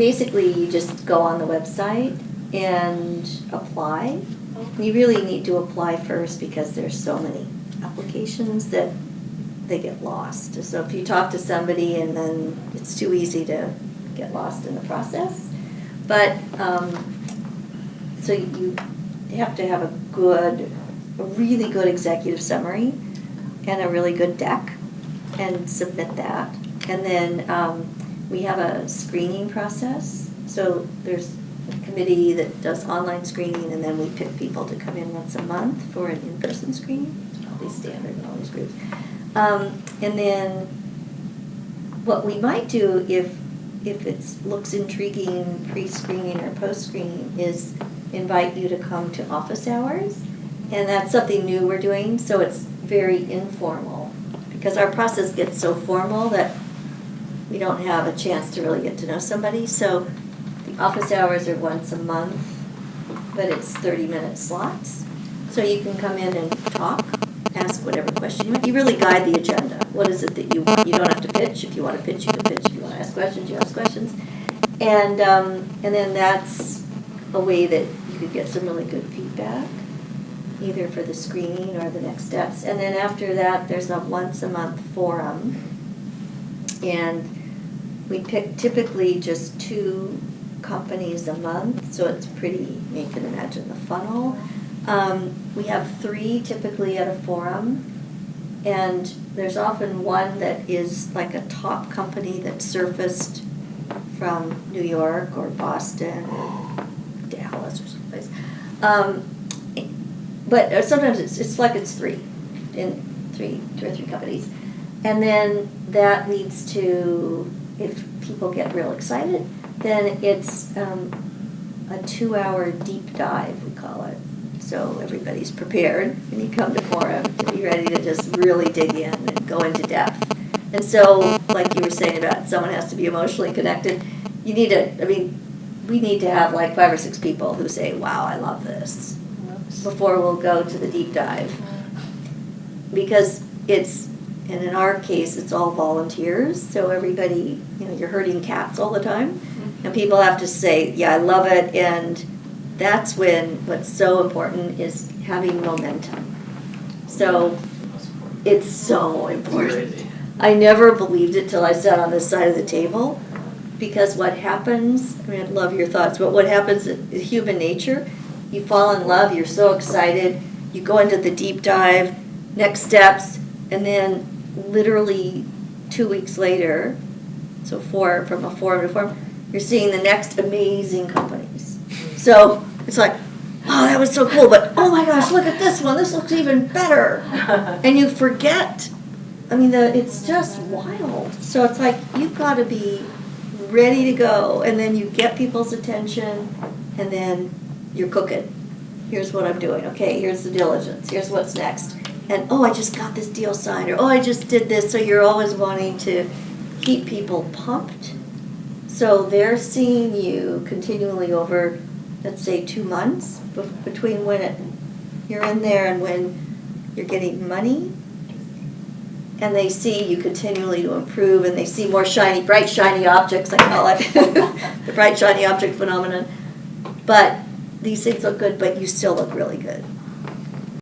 basically you just go on the website and apply. You really need to apply first because there's so many applications that they get lost. So if you talk to somebody and then it's too easy to get lost in the process. But so you have to have a really good executive summary and a really good deck and submit that. And then we have a screening process. So there's a committee that does online screening, and then we pick people to come in once a month for an in-person screening. It's probably standard in all these groups. And then what we might do if it looks intriguing pre-screening or post-screening is invite you to come to office hours. And that's something new we're doing, so it's very informal. Because our process gets so formal that we don't have a chance to really get to know somebody. So the office hours are once a month, but it's 30-minute slots. So you can come in and talk, ask whatever question you want. You really guide the agenda. What is it that you want? You don't have to pitch. If you want to pitch, you can pitch. If you want to ask questions, you ask questions. And then that's a way that you could get some really good feedback, either for the screening or the next steps. And then after that, there's a once-a-month forum. And we pick typically just 2 companies a month, so it's pretty, you can imagine the funnel. We have 3 typically at a forum, and there's often one that is like a top company that surfaced from New York or Boston or Dallas or someplace. But sometimes it's like it's 3 in 2 or 3 companies. And then that leads to, if people get real excited, then it's a 2-hour deep dive, we call it. So everybody's prepared when you come to forum to be ready to just really dig in and go into depth. And so, like you were saying about someone has to be emotionally connected, we need to have like 5 or 6 people who say, wow, I love this, before we'll go to the deep dive. Because and in our case, it's all volunteers, so everybody, you're herding cats all the time, and people have to say, yeah, I love it, and that's when what's so important is having momentum. So it's so important. I never believed it till I sat on this side of the table, because what happens, I'd love your thoughts, but what happens is human nature. You fall in love, you're so excited, you go into the deep dive, next steps, and then literally 2 weeks later, so from a forum to forum, you're seeing the next amazing companies. So it's like, wow, that was so cool, but oh my gosh, look at this one, this looks even better. And you forget, it's just wild. So it's like, you've got to be ready to go, and then you get people's attention, and then you're cooking. Here's what I'm doing. Okay, here's the diligence. Here's what's next. And, oh, I just got this deal signed, or, oh, I just did this. So you're always wanting to keep people pumped. So they're seeing you continually over, let's say, 2 months between when you're in there and when you're getting money. And they see you continually to improve, and they see more bright, shiny objects, I call it, the bright, shiny object phenomenon. But these things look good, but you still look really good.